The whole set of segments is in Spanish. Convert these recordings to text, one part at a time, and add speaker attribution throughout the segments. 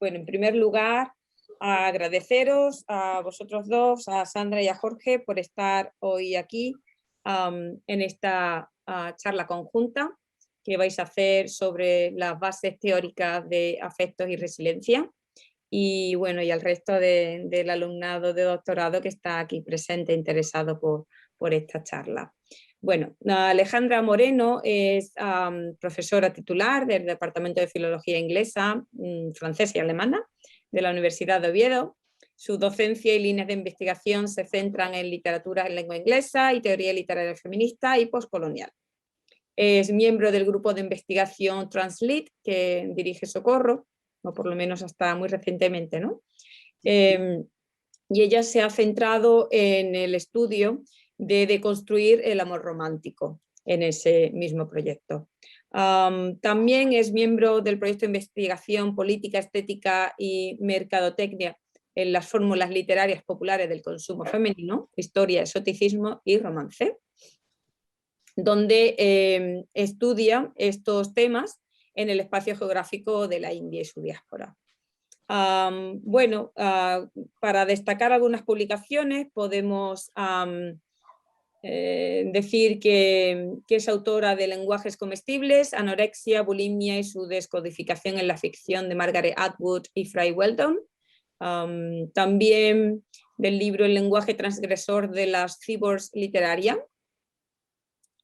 Speaker 1: Bueno, en primer lugar, agradeceros a vosotros dos, a Sandra y a Jorge, por estar hoy aquí en esta charla conjunta que vais a hacer sobre las bases teóricas de afectos y resiliencia. Y bueno, y al resto del alumnado de doctorado que está aquí presente, interesado por esta charla. Bueno, Alejandra Moreno es profesora titular del Departamento de Filología Inglesa, Francesa y Alemana de la Universidad de Oviedo. Su docencia y líneas de investigación se centran en literatura en lengua inglesa y teoría literaria feminista y postcolonial. Es miembro del grupo de investigación Translit, que dirige Socorro, o por lo menos hasta muy recientemente, ¿no? Y ella se ha centrado en el estudio de deconstruir el amor romántico en ese mismo proyecto. También es miembro del proyecto de investigación política, estética y mercadotecnia en las fórmulas literarias populares del consumo femenino, historia, exoticismo y romance, donde estudia estos temas en el espacio geográfico de la India y su diáspora. Bueno, para destacar algunas publicaciones podemos decir que es autora de Lenguajes comestibles, Anorexia, bulimia y su descodificación en la ficción de Margaret Atwood y Fry Weldon. También del libro El lenguaje transgresor de las cyborgs literaria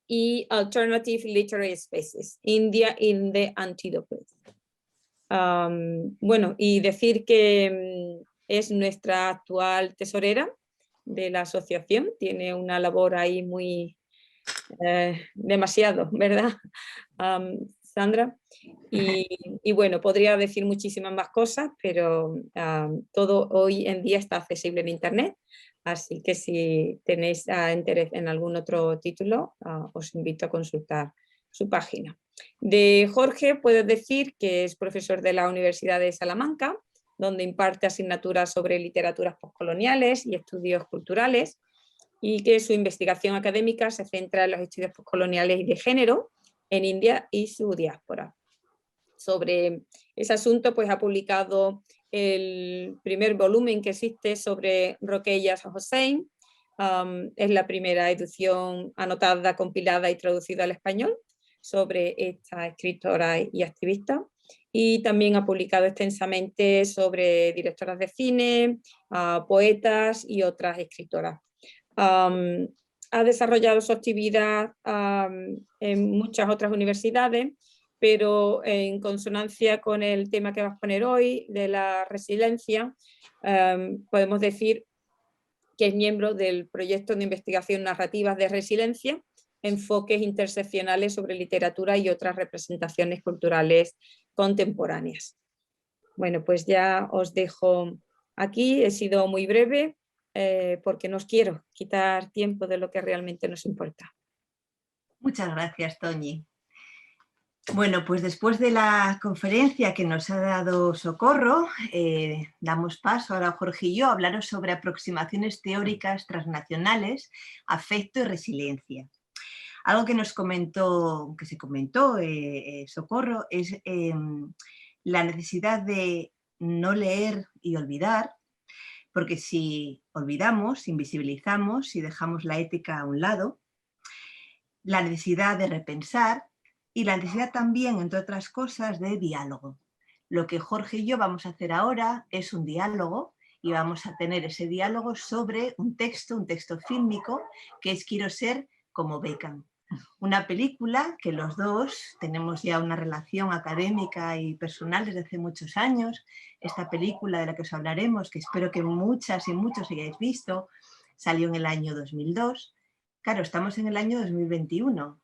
Speaker 1: y Alternative Literary Spaces, India in the Antidotes. Bueno, y decir que es nuestra actual tesorera de la asociación, tiene una labor ahí muy demasiado, ¿verdad, Sandra? Y bueno, podría decir muchísimas más cosas, pero todo hoy en día está accesible en internet, así que si tenéis interés en algún otro título, os invito a consultar su página. De Jorge puedo decir que es profesor de la Universidad de Salamanca, donde imparte asignaturas sobre literaturas postcoloniales y estudios culturales, y que su investigación académica se centra en los estudios postcoloniales y de género en India y su diáspora. Sobre ese asunto, pues ha publicado el primer volumen que existe sobre Rokeya Hossain. Es la primera edición anotada, compilada y traducida al español sobre esta escritora y activista. Y también ha publicado extensamente sobre directoras de cine, poetas y otras escritoras. Ha desarrollado su actividad en muchas otras universidades, pero en consonancia con el tema que vas a poner hoy, de la resiliencia, podemos decir que es miembro del proyecto de investigación narrativas de resiliencia, enfoques interseccionales sobre literatura y otras representaciones culturales contemporáneas. Bueno, pues ya os dejo aquí, he sido muy breve porque no os quiero quitar tiempo de lo que realmente nos importa.
Speaker 2: Muchas gracias, Toñi. Bueno, pues después de la conferencia que nos ha dado Socorro, damos paso ahora a Jorge y yo a hablaros sobre aproximaciones teóricas transnacionales, afecto y resiliencia. Algo que nos comentó, que se comentó Socorro, es la necesidad de no leer y olvidar, porque si olvidamos, invisibilizamos, si dejamos la ética a un lado, la necesidad de repensar y la necesidad también, entre otras cosas, de diálogo. Lo que Jorge y yo vamos a hacer ahora es un diálogo y vamos a tener ese diálogo sobre un texto fílmico que es Quiero ser como Beckham. Una película que los dos tenemos ya una relación académica y personal desde hace muchos años. Esta película de la que os hablaremos, que espero que muchas y muchos hayáis visto, salió en el año 2002. Claro, estamos en el año 2021.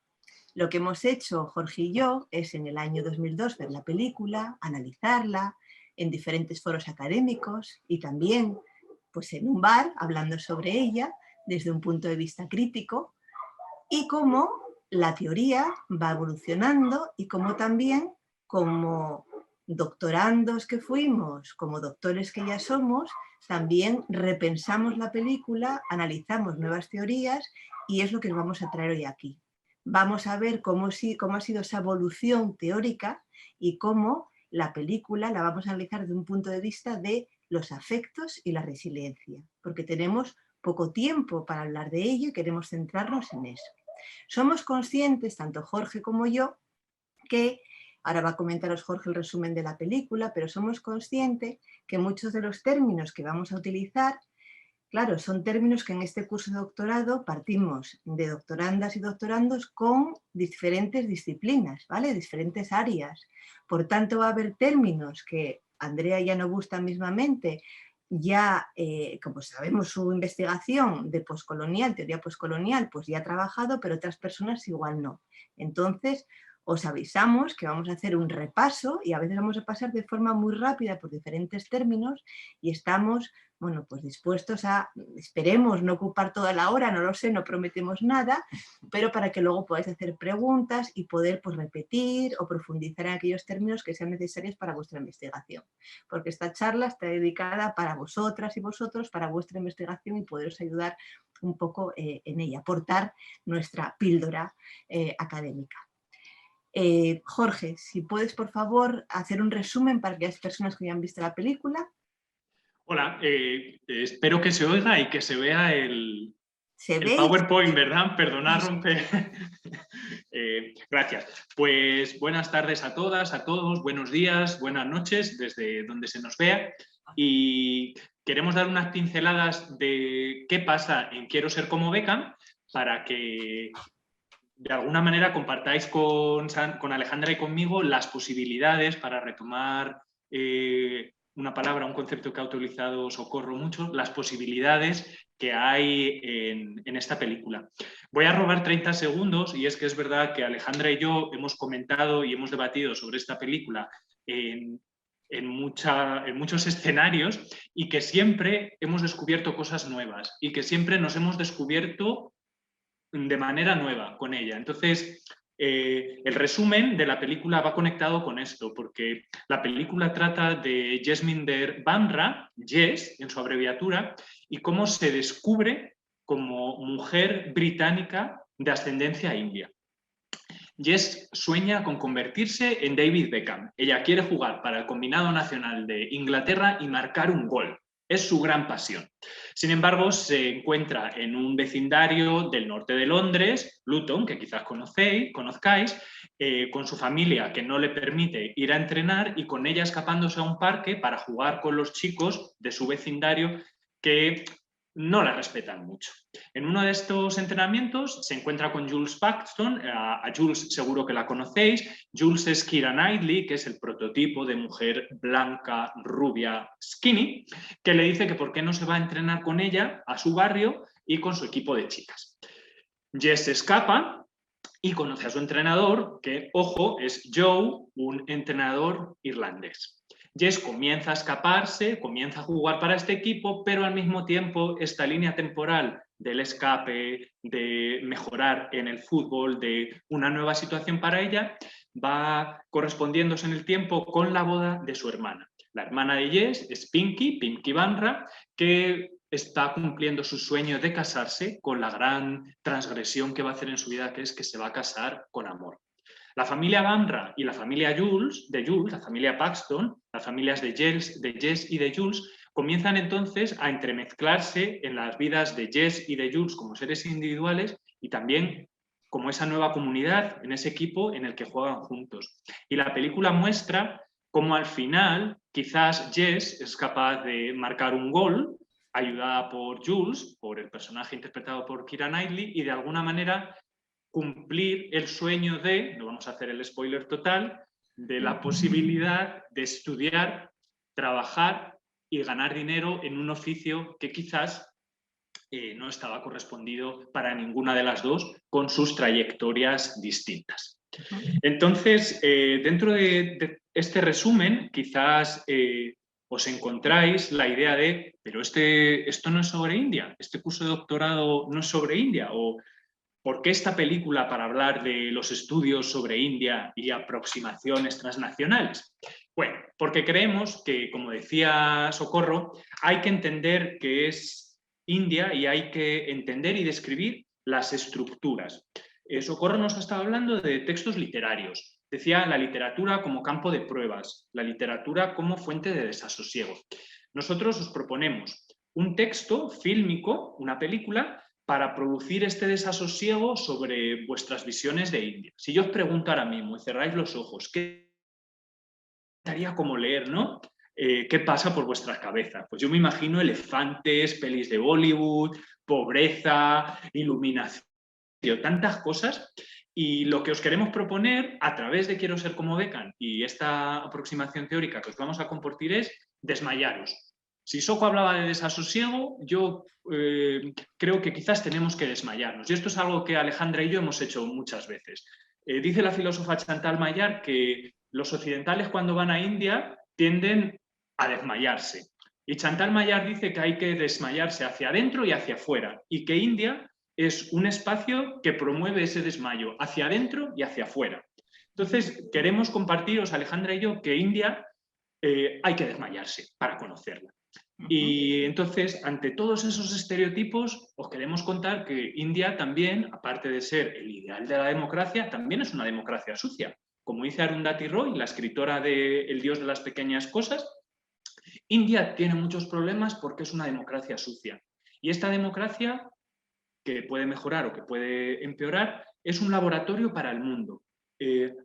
Speaker 2: Lo que hemos hecho Jorge y yo es en el año 2002 ver la película, analizarla en diferentes foros académicos y también pues, en un bar hablando sobre ella desde un punto de vista crítico y cómo la teoría va evolucionando y cómo también como doctorandos que fuimos, como doctores que ya somos, también repensamos la película, analizamos nuevas teorías y es lo que os vamos a traer hoy aquí. Vamos a ver cómo ha sido esa evolución teórica y cómo la película la vamos a analizar desde un punto de vista de los afectos y la resiliencia, porque tenemos poco tiempo para hablar de ello y queremos centrarnos en eso. Somos conscientes, tanto Jorge como yo, que, ahora va a comentaros Jorge el resumen de la película, pero somos conscientes que muchos de los términos que vamos a utilizar, claro, son términos que en este curso de doctorado partimos de doctorandas y doctorandos con diferentes disciplinas, ¿vale? Diferentes áreas. Por tanto, va a haber términos que Andrea ya no gusta mismamente, ya, como sabemos, su investigación de poscolonial, teoría poscolonial, pues ya ha trabajado, pero otras personas igual no. Entonces, os avisamos que vamos a hacer un repaso y a veces vamos a pasar de forma muy rápida por diferentes términos y estamos, bueno, pues dispuestos a, esperemos no ocupar toda la hora, no lo sé, no prometemos nada, pero para que luego podáis hacer preguntas y poder pues repetir o profundizar en aquellos términos que sean necesarios para vuestra investigación. Porque esta charla está dedicada para vosotras y vosotros, para vuestra investigación y poderos ayudar un poco en ella, aportar nuestra píldora académica. Jorge, si puedes, por favor, hacer un resumen para aquellas personas que ya han visto la película.
Speaker 3: Hola, espero que se oiga y que se vea el PowerPoint, ¿verdad? Perdonad, romper. Gracias. Pues buenas tardes a todas, a todos, buenos días, buenas noches, desde donde se nos vea. Y queremos dar unas pinceladas de qué pasa en Quiero ser como Beckham para que de alguna manera compartáis con Alejandra y conmigo las posibilidades para retomar una palabra, un concepto que ha utilizado Socorro mucho, las posibilidades que hay en esta película. Voy a robar 30 segundos y es que es verdad que Alejandra y yo hemos comentado y hemos debatido sobre esta película en muchos escenarios y que siempre hemos descubierto cosas nuevas y que siempre nos hemos descubierto de manera nueva con ella. Entonces, el resumen de la película va conectado con esto, porque la película trata de Jasminder Bhamra, Jess, en su abreviatura, y cómo se descubre como mujer británica de ascendencia india. Jess sueña con convertirse en David Beckham. Ella quiere jugar para el combinado nacional de Inglaterra y marcar un gol. Es su gran pasión. Sin embargo, se encuentra en un vecindario del norte de Londres, Luton, que quizás conozcáis, con su familia que no le permite ir a entrenar y con ella escapándose a un parque para jugar con los chicos de su vecindario que no la respetan mucho. En uno de estos entrenamientos se encuentra con Jules Paxton. A Jules seguro que la conocéis. Jules es Keira Knightley, que es el prototipo de mujer blanca, rubia, skinny, que le dice que por qué no se va a entrenar con ella a su barrio y con su equipo de chicas. Jess escapa y conoce a su entrenador, que, ojo, es Joe, un entrenador irlandés. Jess comienza a escaparse, comienza a jugar para este equipo, pero al mismo tiempo esta línea temporal del escape, de mejorar en el fútbol, de una nueva situación para ella, va correspondiéndose en el tiempo con la boda de su hermana. La hermana de Jess es Pinky Bhamra, que está cumpliendo su sueño de casarse con la gran transgresión que va a hacer en su vida, que es que se va a casar con amor. La familia Bhamra y la familia Jules, la familia Paxton, las familias de Jess y de Jules, comienzan entonces a entremezclarse en las vidas de Jess y de Jules como seres individuales y también como esa nueva comunidad, en ese equipo en el que juegan juntos. Y la película muestra cómo al final quizás Jess es capaz de marcar un gol, ayudada por Jules, por el personaje interpretado por Keira Knightley, y de alguna manera cumplir el sueño de, no vamos a hacer el spoiler total, de la posibilidad de estudiar, trabajar y ganar dinero en un oficio que quizás no estaba correspondido para ninguna de las dos con sus trayectorias distintas. Entonces, dentro de este resumen, quizás os encontráis la idea de, pero esto no es sobre India, este curso de doctorado no es sobre India, o ¿por qué esta película para hablar de los estudios sobre India y aproximaciones transnacionales? Bueno, porque creemos que, como decía Socorro, hay que entender qué es India y hay que entender y describir las estructuras. Socorro nos ha estado hablando de textos literarios, Decía la literatura como campo de pruebas, la literatura como fuente de desasosiego. Nosotros os proponemos un texto fílmico, una película, para producir este desasosiego sobre vuestras visiones de India. Si yo os pregunto ahora mismo y cerráis los ojos, ¿qué estaría como leer, no? ¿Qué pasa por vuestras cabezas? Pues yo me imagino elefantes, pelis de Bollywood, pobreza, iluminación, tantas cosas. Y lo que os queremos proponer a través de Quiero ser como Becan y esta aproximación teórica que os vamos a compartir es desmayaros. Si Soko hablaba de desasosiego, yo creo que quizás tenemos que desmayarnos. Y esto es algo que Alejandra y yo hemos hecho muchas veces. Dice la filósofa Chantal Maillard que los occidentales cuando van a India tienden a desmayarse. Y Chantal Maillard dice que hay que desmayarse hacia adentro y hacia afuera y que India es un espacio que promueve ese desmayo hacia adentro y hacia afuera. Entonces, queremos compartiros, Alejandra y yo, que India hay que desmayarse para conocerla. Y entonces, ante todos esos estereotipos, os queremos contar que India también, aparte de ser el ideal de la democracia, también es una democracia sucia. Como dice Arundhati Roy, la escritora de El Dios de las pequeñas cosas, India tiene muchos problemas porque es una democracia sucia. Y esta democracia, que puede mejorar o que puede empeorar, es un laboratorio para el mundo.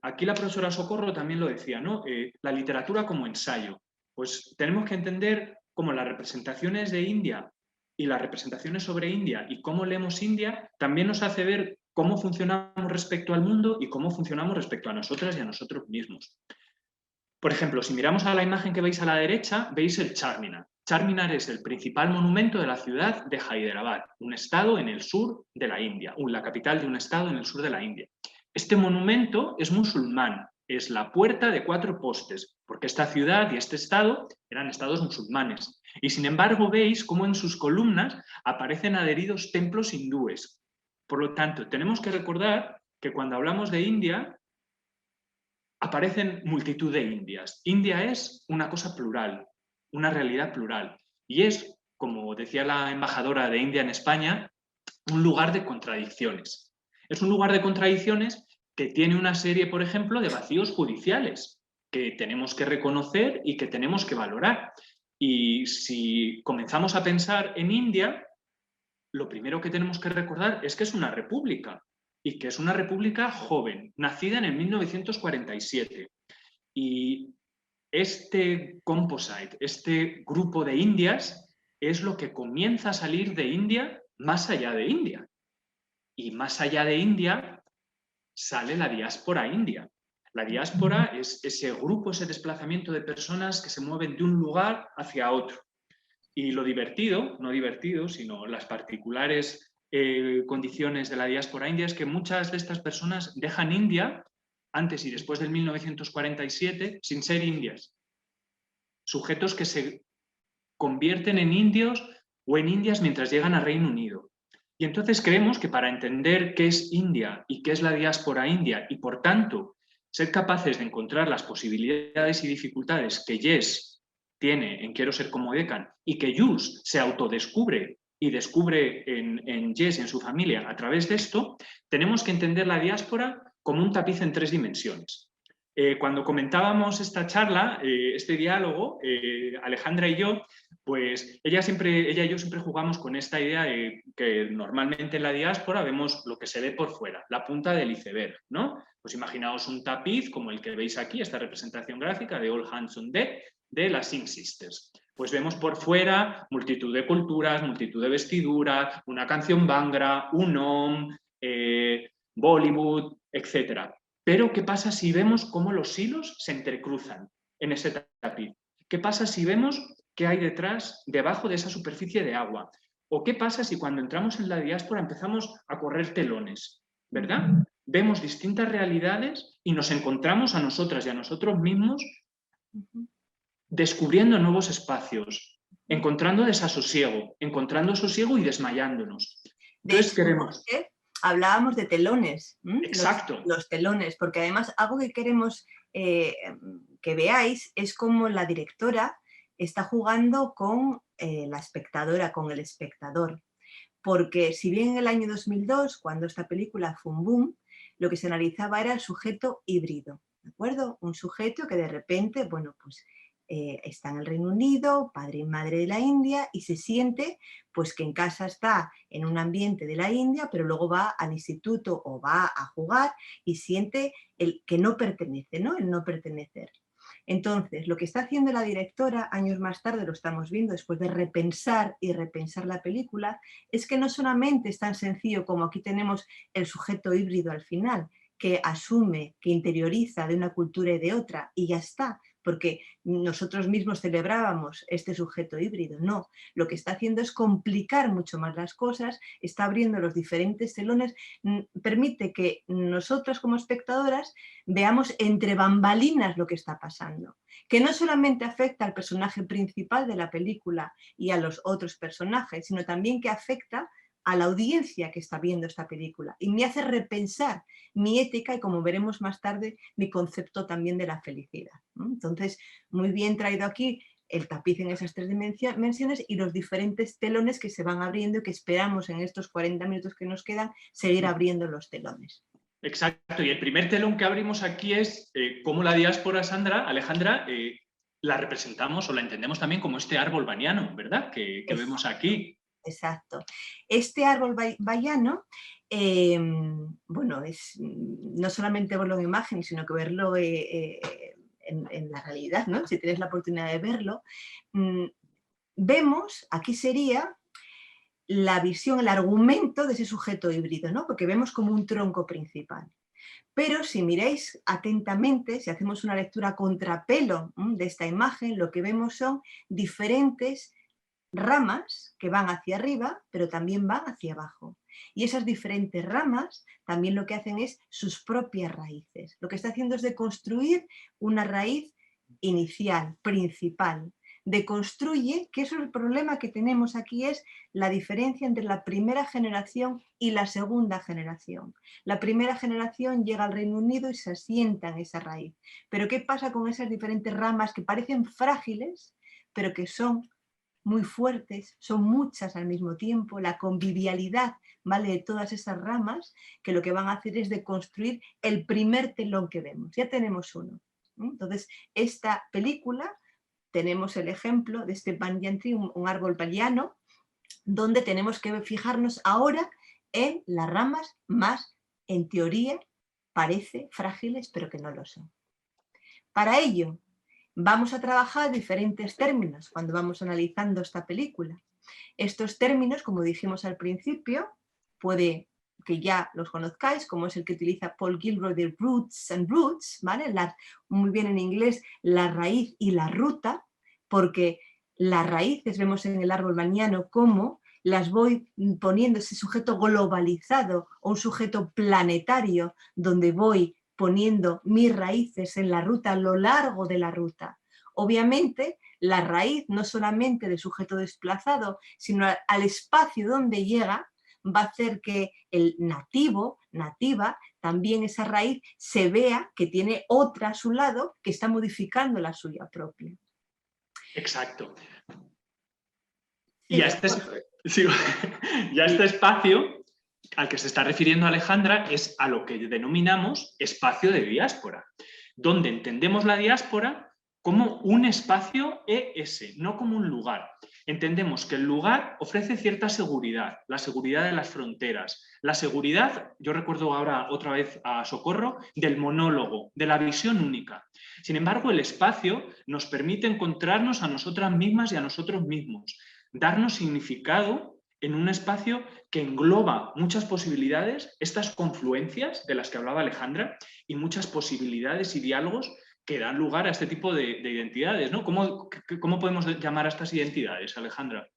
Speaker 3: Aquí la profesora Socorro también lo decía, ¿no? La literatura como ensayo. Pues tenemos que entender cómo las representaciones de India y las representaciones sobre India y cómo leemos India también nos hace ver cómo funcionamos respecto al mundo y cómo funcionamos respecto a nosotras y a nosotros mismos. Por ejemplo, si miramos a la imagen que veis a la derecha, veis el Charminar. Charminar es el principal monumento de la ciudad de Hyderabad, un estado en el sur de la India, la capital de un estado en el sur de la India. Este monumento es musulmán, es la puerta de 4 postes, porque esta ciudad y este estado eran estados musulmanes. Y sin embargo veis cómo en sus columnas aparecen adheridos templos hindúes. Por lo tanto, tenemos que recordar que cuando hablamos de India, aparecen multitud de Indias. India es una cosa plural, una realidad plural. Y es, como decía la embajadora de India en España, un lugar de contradicciones. Es un lugar de contradicciones que tiene una serie, por ejemplo, de vacíos judiciales que tenemos que reconocer y que tenemos que valorar. Y si comenzamos a pensar en India, lo primero que tenemos que recordar es que es una república y que es una república joven, nacida en el 1947. Y este composite, este grupo de indias, es lo que comienza a salir de India más allá de India. Y más allá de India sale la diáspora india. La diáspora es ese grupo, ese desplazamiento de personas que se mueven de un lugar hacia otro. Y lo divertido, no divertido, sino las particulares condiciones de la diáspora india es que muchas de estas personas dejan India antes y después del 1947 sin ser indias. Sujetos que se convierten en indios o en indias mientras llegan al Reino Unido. Y entonces creemos que para entender qué es India y qué es la diáspora india y por tanto ser capaces de encontrar las posibilidades y dificultades que Jess tiene en Quiero ser como Becan y que Jules se autodescubre y descubre en Jess, en su familia, a través de esto, tenemos que entender la diáspora como un tapiz en 3 dimensiones. Cuando comentábamos esta charla, este diálogo, Alejandra y yo, pues ella y yo siempre jugamos con esta idea de que normalmente en la diáspora vemos lo que se ve por fuera, la punta del iceberg, ¿no? Pues imaginaos un tapiz como el que veis aquí, esta representación gráfica de All Hands on Deck de las Singh Sisters. Pues vemos por fuera multitud de culturas, multitud de vestiduras, una canción Bhangra, un Om, Bollywood, etc. Pero, ¿qué pasa si vemos cómo los hilos se entrecruzan en ese tapiz? ¿Qué pasa si vemos qué hay detrás, debajo de esa superficie de agua? ¿O qué pasa si cuando entramos en la diáspora empezamos a correr telones? ¿Verdad? Vemos distintas realidades y nos encontramos a nosotras y a nosotros mismos descubriendo nuevos espacios, encontrando desasosiego, encontrando sosiego y desmayándonos. Entonces queremos...
Speaker 2: Hablábamos de telones.
Speaker 3: Exacto.
Speaker 2: Los telones, porque además algo que queremos que veáis es cómo la directora está jugando con la espectadora, con el espectador. Porque si bien en el año 2002, cuando esta película fue un boom, lo que se analizaba era el sujeto híbrido. ¿de acuerdo? Un sujeto que de repente, bueno, pues está en el Reino Unido, padre y madre de la India, y se siente pues que en casa está en un ambiente de la India, pero luego va al instituto o va a jugar y siente el que no pertenece, ¿no? El no pertenecer. Entonces, lo que está haciendo la directora, años más tarde lo estamos viendo, después de repensar y repensar la película, es que no solamente es tan sencillo como aquí tenemos el sujeto híbrido al final, que asume, que interioriza de una cultura y de otra, y ya está, porque nosotros mismos celebrábamos este sujeto híbrido. No, lo que está haciendo es complicar mucho más las cosas, está abriendo los diferentes telones, permite que nosotras como espectadoras veamos entre bambalinas lo que está pasando, que no solamente afecta al personaje principal de la película y a los otros personajes, sino también que afecta a la audiencia que está viendo esta película y me hace repensar mi ética y, como veremos más tarde, mi concepto también de la felicidad, ¿no? Entonces, muy bien traído aquí el tapiz en esas 3 dimensiones y los diferentes telones que se van abriendo y que esperamos en estos 40 minutos que nos quedan seguir abriendo los telones.
Speaker 3: Exacto, y el primer telón que abrimos aquí es cómo la diáspora, Alejandra, la representamos o la entendemos también como este árbol baniano, ¿verdad? Que vemos aquí.
Speaker 2: Exacto. Este árbol baniano, bueno, es no solamente verlo en imagen, sino que verlo en la realidad, ¿no? Si tienes la oportunidad de verlo, vemos, aquí sería la visión, el argumento de ese sujeto híbrido, ¿no? Porque vemos como un tronco principal. Pero si miráis atentamente, si hacemos una lectura contrapelo de esta imagen, lo que vemos son diferentes ramas que van hacia arriba, pero también van hacia abajo. Y esas diferentes ramas también lo que hacen es sus propias raíces. Lo que está haciendo es de construir una raíz inicial, principal. Deconstruye, que eso es el problema que tenemos aquí, es la diferencia entre la primera generación y la segunda generación. La primera generación llega al Reino Unido y se asienta en esa raíz. Pero ¿qué pasa con esas diferentes ramas que parecen frágiles, pero que son muy fuertes, son muchas al mismo tiempo, la convivialidad, ¿vale?, de todas esas ramas, que lo que van a hacer es de construir el primer telón que vemos. Ya tenemos uno. Entonces, esta película, tenemos el ejemplo de este banyan tree, un árbol baniano, donde tenemos que fijarnos ahora en las ramas más, en teoría, parece frágiles, pero que no lo son. Para ello, vamos a trabajar diferentes términos cuando vamos analizando esta película. Estos términos, como dijimos al principio, puede que ya los conozcáis, como es el que utiliza Paul Gilroy de roots and roots, ¿vale? Muy bien en inglés, la raíz y la ruta, porque las raíces vemos en el árbol baniano cómo las voy poniendo ese sujeto globalizado o un sujeto planetario donde voy poniendo mis raíces en la ruta, a lo largo de la ruta. Obviamente, la raíz no solamente del sujeto desplazado, sino al espacio donde llega, va a hacer que el nativa, también esa raíz se vea que tiene otra a su lado que está modificando la suya propia.
Speaker 3: Exacto.
Speaker 2: Sí,
Speaker 3: y a este espacio al que se está refiriendo Alejandra es a lo que denominamos espacio de diáspora, donde entendemos la diáspora como un espacio ES, no como un lugar. Entendemos que el lugar ofrece cierta seguridad, la seguridad de las fronteras, la seguridad, yo recuerdo ahora otra vez a Socorro, del monólogo, de la visión única. Sin embargo, el espacio nos permite encontrarnos a nosotras mismas y a nosotros mismos, darnos significado en un espacio que engloba muchas posibilidades, estas confluencias de las que hablaba Alejandra, y muchas posibilidades y diálogos que dan lugar a este tipo de identidades, ¿no? ¿Cómo podemos llamar a estas identidades, Alejandra?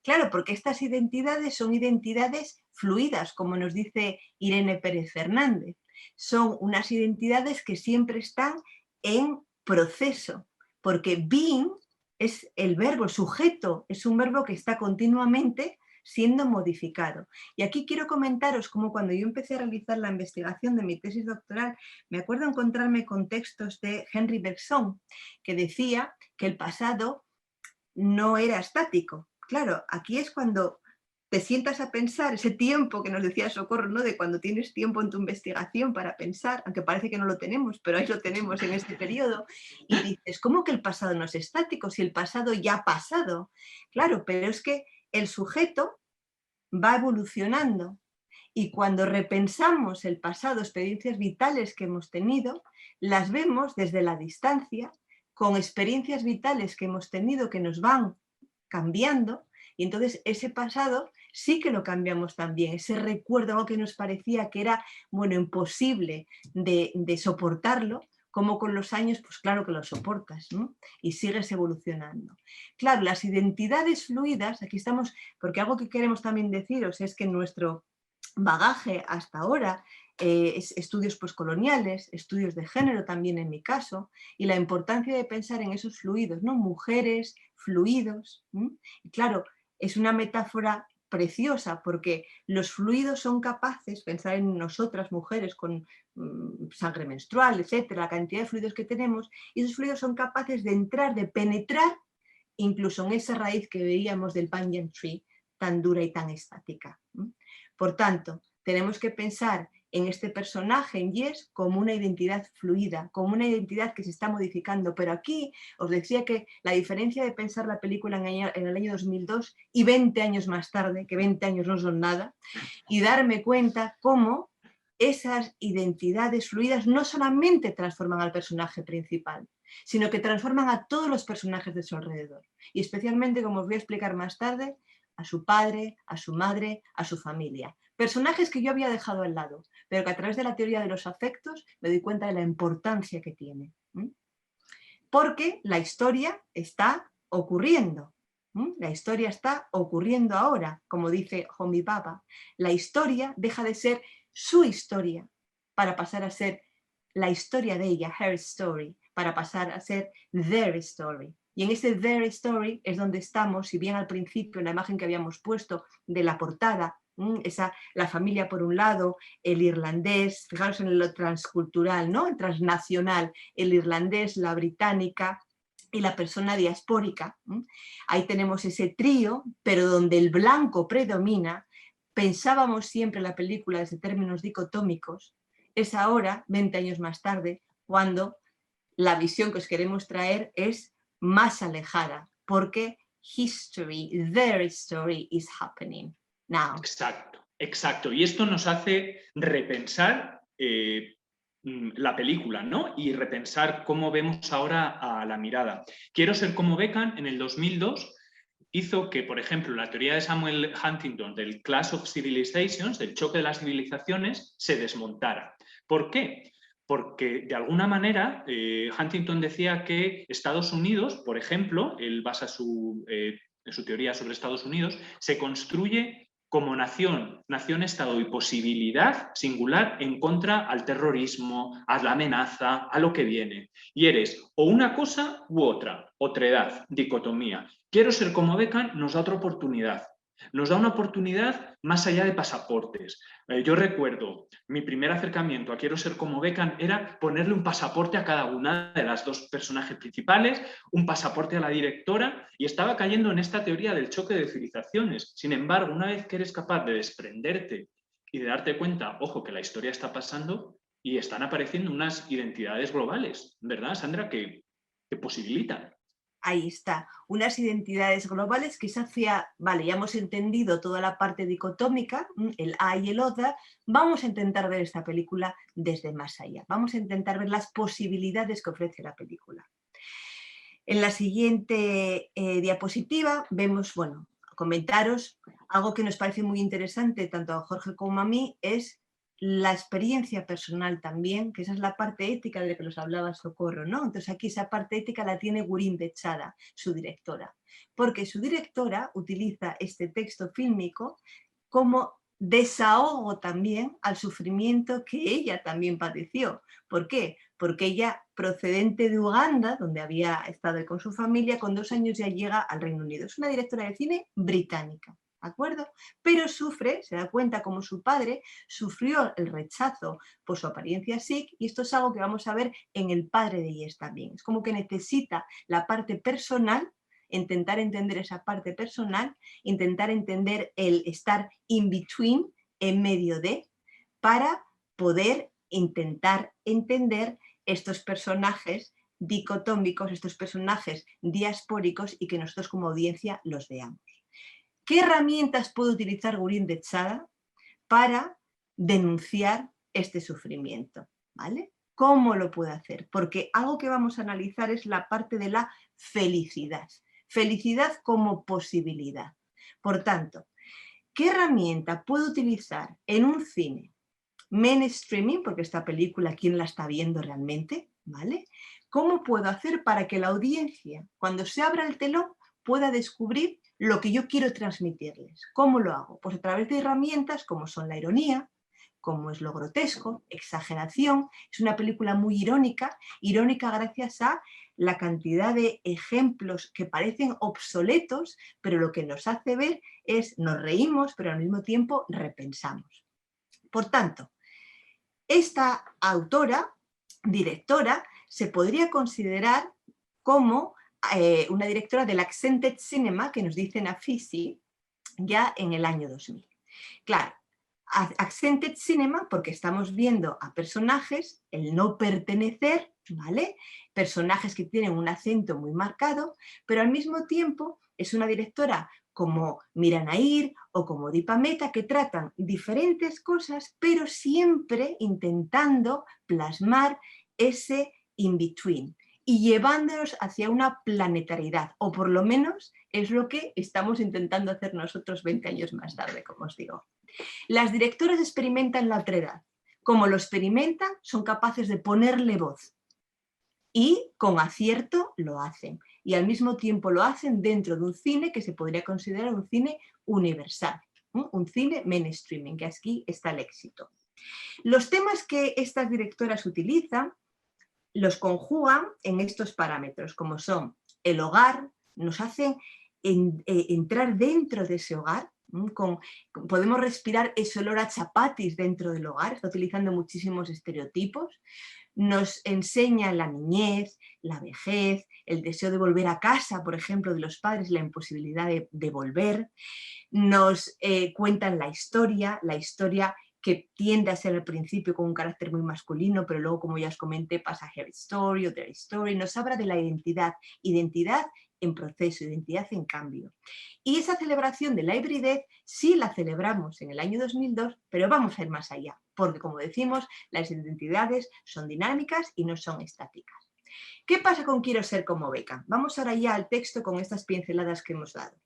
Speaker 2: Claro, porque estas identidades son identidades fluidas, como nos dice Irene Pérez Fernández. Son unas identidades que siempre están en proceso, porque being es el verbo, el sujeto, es un verbo que está continuamente siendo modificado. Y aquí quiero comentaros cómo cuando yo empecé a realizar la investigación de mi tesis doctoral, me acuerdo encontrarme con textos de Henry Bergson, que decía que el pasado no era estático. Claro, aquí es cuando te sientas a pensar, ese tiempo que nos decía Socorro, ¿no? De cuando tienes tiempo en tu investigación para pensar, aunque parece que no lo tenemos, pero ahí lo tenemos en este periodo, y dices, ¿cómo que el pasado no es estático? Si el pasado ya ha pasado. Claro, pero es que el sujeto va evolucionando y cuando repensamos el pasado, experiencias vitales que hemos tenido, las vemos desde la distancia, con experiencias vitales que hemos tenido que nos van cambiando, y entonces ese pasado sí que lo cambiamos también, ese recuerdo, algo que nos parecía que era, bueno, imposible de soportarlo, como con los años, pues claro que lo soportas, ¿no? Y sigues evolucionando. Claro, las identidades fluidas, aquí estamos, porque algo que queremos también deciros es que nuestro bagaje hasta ahora, estudios postcoloniales, estudios de género también en mi caso, y la importancia de pensar en esos fluidos, ¿no? Mujeres, fluidos. Y claro, es una metáfora preciosa porque los fluidos son capaces, pensar en nosotras mujeres con sangre menstrual, etcétera, la cantidad de fluidos que tenemos, y esos fluidos son capaces de entrar, de penetrar incluso en esa raíz que veíamos del banyan tree tan dura y tan estática. Por tanto, tenemos que pensar en este personaje, en Jess, como una identidad fluida, como una identidad que se está modificando. Pero aquí os decía que la diferencia de pensar la película en el año 2002 y 20 años más tarde, que 20 años no son nada, y darme cuenta cómo esas identidades fluidas no solamente transforman al personaje principal, sino que transforman a todos los personajes de su alrededor. Y especialmente, como os voy a explicar más tarde, a su padre, a su madre, a su familia. Personajes que yo había dejado al lado, pero que a través de la teoría de los afectos me doy cuenta de la importancia que tiene. Porque la historia está ocurriendo. La historia está ocurriendo ahora, como dice Homi Bhabha. La historia deja de ser su historia para pasar a ser la historia de ella, her story, para pasar a ser their story. Y en ese their story es donde estamos, si bien al principio en la imagen que habíamos puesto de la portada, la familia por un lado, el irlandés, fijaros en lo transcultural, ¿no? El transnacional, el irlandés, la británica y la persona diaspórica. Ahí tenemos ese trío, pero donde el blanco predomina. Pensábamos siempre en la película desde términos dicotómicos. Es ahora, 20 años más tarde, cuando la visión que os queremos traer es más alejada, porque history, their story is happening now.
Speaker 3: Exacto, exacto. Y esto nos hace repensar la película, ¿no? Y repensar cómo vemos ahora a la mirada. Quiero ser como Beckham en el 2002 hizo que, por ejemplo, la teoría de Samuel Huntington del Clash of Civilizations, del choque de las civilizaciones, se desmontara. ¿Por qué? Porque de alguna manera Huntington decía que Estados Unidos, por ejemplo, él basa su teoría sobre Estados Unidos, se construye como nación, nación-estado y posibilidad singular en contra al terrorismo, a la amenaza, a lo que viene. Y eres o una cosa u otra, otredad, dicotomía. Quiero ser como Beckham nos da otra oportunidad. Nos da una oportunidad más allá de pasaportes. Yo recuerdo mi primer acercamiento a Quiero ser como Beckham era ponerle un pasaporte a cada una de las dos personajes principales, un pasaporte a la directora, y estaba cayendo en esta teoría del choque de civilizaciones. Sin embargo, una vez que eres capaz de desprenderte y de darte cuenta, ojo, que la historia está pasando y están apareciendo unas identidades globales, ¿verdad, Sandra? Que posibilitan.
Speaker 2: Ahí está, unas identidades globales que se hacía, vale, ya hemos entendido toda la parte dicotómica, el I y el other, vamos a intentar ver esta película desde más allá, vamos a intentar ver las posibilidades que ofrece la película. En la siguiente diapositiva vemos, bueno, comentaros, algo que nos parece muy interesante tanto a Jorge como a mí es la experiencia personal también, que esa es la parte ética de la que nos hablaba Socorro, ¿no? Entonces aquí esa parte ética la tiene Gurím Bechara, su directora, porque su directora utiliza este texto fílmico como desahogo también al sufrimiento que ella también padeció. ¿Por qué? Porque ella, procedente de Uganda, donde había estado con su familia, con 2 años ya llega al Reino Unido. Es una directora de cine británica. ¿De acuerdo? Pero sufre, se da cuenta como su padre sufrió el rechazo por su apariencia sikh, y esto es algo que vamos a ver en el padre de Jess también. Es como que necesita la parte personal intentar entender esa parte personal, intentar entender el estar in between, en medio de, para poder intentar entender estos personajes dicotómicos, estos personajes diaspóricos y que nosotros como audiencia los veamos. ¿Qué herramientas puede utilizar Gurím de Echada para denunciar este sufrimiento? ¿Vale? ¿Cómo lo puede hacer? Porque algo que vamos a analizar es la parte de la felicidad. Felicidad como posibilidad. Por tanto, ¿qué herramienta puede utilizar en un cine mainstreaming? Porque esta película, ¿quién la está viendo realmente? ¿Vale? ¿Cómo puedo hacer para que la audiencia, cuando se abra el telón, pueda descubrir lo que yo quiero transmitirles? ¿Cómo lo hago? Pues a través de herramientas como son la ironía, como es lo grotesco, exageración. Es una película muy irónica, irónica gracias a la cantidad de ejemplos que parecen obsoletos, pero lo que nos hace ver es, nos reímos, pero al mismo tiempo repensamos. Por tanto, esta autora, directora, se podría considerar como una directora del Accented Cinema, que nos dicen AFICI, ya en el año 2000. Claro, Accented Cinema porque estamos viendo a personajes, el no pertenecer, ¿vale? Personajes que tienen un acento muy marcado, pero al mismo tiempo es una directora como Mira Nair o como Deepa Mehta que tratan diferentes cosas, pero siempre intentando plasmar ese in-between y llevándonos hacia una planetariedad, o por lo menos es lo que estamos intentando hacer nosotros 20 años más tarde, como os digo. Las directoras experimentan la otredad. Como lo experimentan, son capaces de ponerle voz y con acierto lo hacen. Y al mismo tiempo lo hacen dentro de un cine que se podría considerar un cine universal, un cine mainstreaming, que aquí está el éxito. Los temas que estas directoras utilizan los conjugan en estos parámetros, como son el hogar, nos hacen entrar dentro de ese hogar, podemos respirar ese olor a chapatis dentro del hogar, está utilizando muchísimos estereotipos, nos enseña la niñez, la vejez, el deseo de volver a casa, por ejemplo, de los padres, la imposibilidad de volver, nos cuentan la historia que tiende a ser al principio con un carácter muy masculino, pero luego, como ya os comenté, pasa a Her Story o Their Story, nos habla de la identidad en proceso, identidad en cambio. Y esa celebración de la hibridez sí la celebramos en el año 2002, pero vamos a ir más allá, porque como decimos, las identidades son dinámicas y no son estáticas. ¿Qué pasa con Quiero ser como Beckham? Vamos ahora ya al texto con estas pinceladas que hemos dado.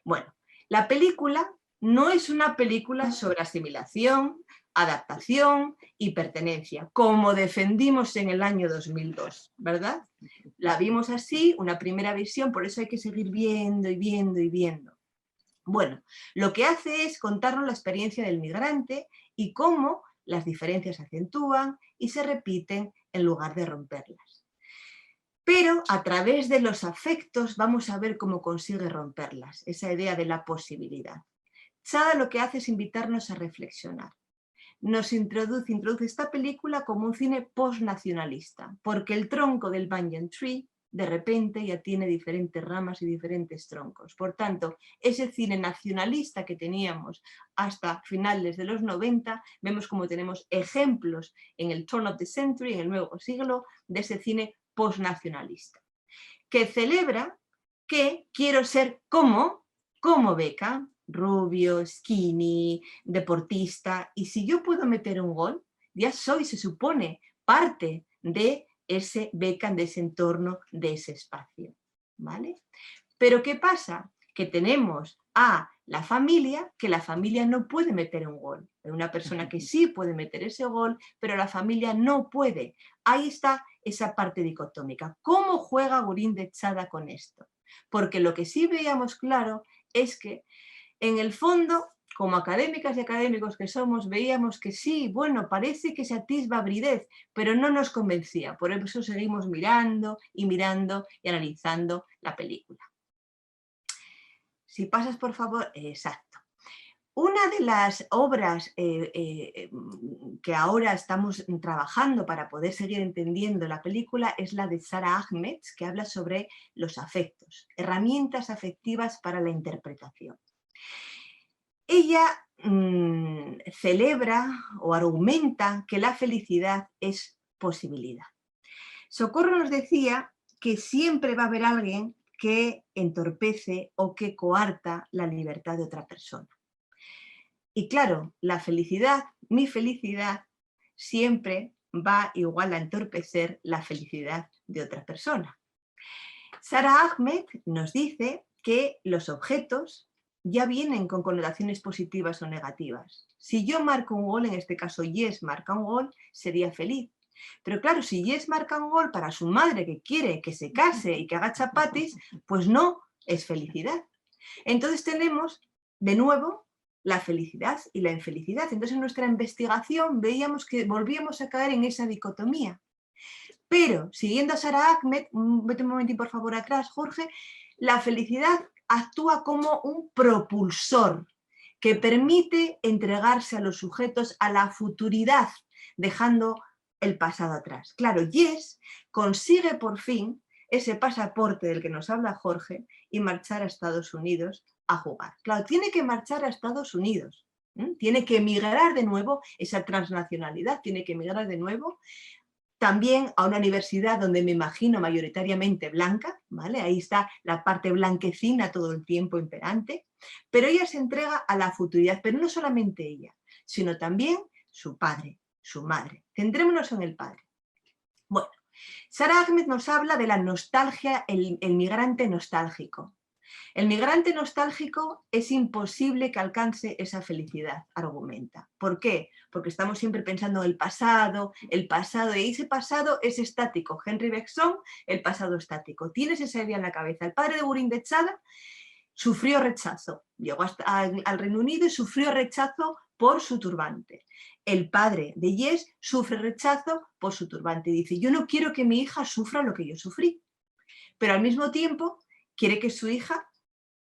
Speaker 2: Bueno, la película no es una película sobre asimilación, adaptación y pertenencia, como defendimos en el año 2002, ¿verdad? La vimos así, una primera visión, por eso hay que seguir viendo y viendo y viendo. Bueno, lo que hace es contarnos la experiencia del migrante y cómo las diferencias se acentúan y se repiten en lugar de romperlas. Pero a través de los afectos vamos a ver cómo consigue romperlas, esa idea de la posibilidad. Echada lo que hace es invitarnos a reflexionar. Nos introduce esta película como un cine postnacionalista, porque el tronco del Banyan Tree de repente ya tiene diferentes ramas y diferentes troncos. Por tanto, ese cine nacionalista que teníamos hasta finales de los 90, vemos como tenemos ejemplos en el turn of the century, en el nuevo siglo, de ese cine postnacionalista, que celebra que quiero ser como Beckham, rubio, skinny, deportista, y si yo puedo meter un gol, ya soy, se supone, parte de ese Beckham, de ese entorno, de ese espacio, ¿vale? Pero ¿qué pasa? Que tenemos a la familia, que la familia no puede meter un gol. Hay una persona que sí puede meter ese gol, pero la familia no puede. Ahí está esa parte dicotómica. ¿Cómo juega Gurím de Echada con esto? Porque lo que sí veíamos claro es que en el fondo, como académicas y académicos que somos, veíamos que sí, bueno, parece que se atisba hibridez, pero no nos convencía. Por eso seguimos mirando y mirando y analizando la película. Si pasas, por favor, exacto. Una de las obras que ahora estamos trabajando para poder seguir entendiendo la película es la de Sara Ahmed, que habla sobre los afectos, herramientas afectivas para la interpretación. Ella celebra o argumenta que la felicidad es posibilidad. Socorro nos decía que siempre va a haber alguien que entorpece o que coarta la libertad de otra persona. Y claro, la felicidad, mi felicidad, siempre va igual a entorpecer la felicidad de otra persona. Sara Ahmed nos dice que los objetos ya vienen con connotaciones positivas o negativas. Si yo marco un gol, en este caso Yes marca un gol, sería feliz. Pero claro, si Yes marca un gol para su madre que quiere que se case y que haga chapatis, pues no es felicidad. Entonces tenemos, de nuevo, la felicidad y la infelicidad. Entonces en nuestra investigación veíamos que volvíamos a caer en esa dicotomía. Pero, siguiendo a Sara Ahmed, vete un momentín por favor atrás, Jorge, la felicidad actúa como un propulsor que permite entregarse a los sujetos a la futuridad, dejando el pasado atrás. Claro, Yes consigue por fin ese pasaporte del que nos habla Jorge y marchar a Estados Unidos a jugar. Claro, tiene que marchar a Estados Unidos, tiene que emigrar de nuevo, esa transnacionalidad, tiene que emigrar de nuevo también a una universidad donde me imagino mayoritariamente blanca, ¿vale? Ahí está la parte blanquecina todo el tiempo imperante, pero ella se entrega a la futuridad, pero no solamente ella, sino también su padre, su madre. Centrémonos en el padre. Bueno, Sara Ahmed nos habla de la nostalgia, el migrante nostálgico. El migrante nostálgico es imposible que alcance esa felicidad, argumenta. ¿Por qué? Porque estamos siempre pensando en el pasado, y ese pasado es estático. Henry Bergson, el pasado estático. Tienes esa idea en la cabeza. El padre de Gurím de Echada sufrió rechazo, llegó al Reino Unido y sufrió rechazo por su turbante. El padre de Yes sufre rechazo por su turbante y dice, yo no quiero que mi hija sufra lo que yo sufrí, pero al mismo tiempo quiere que su hija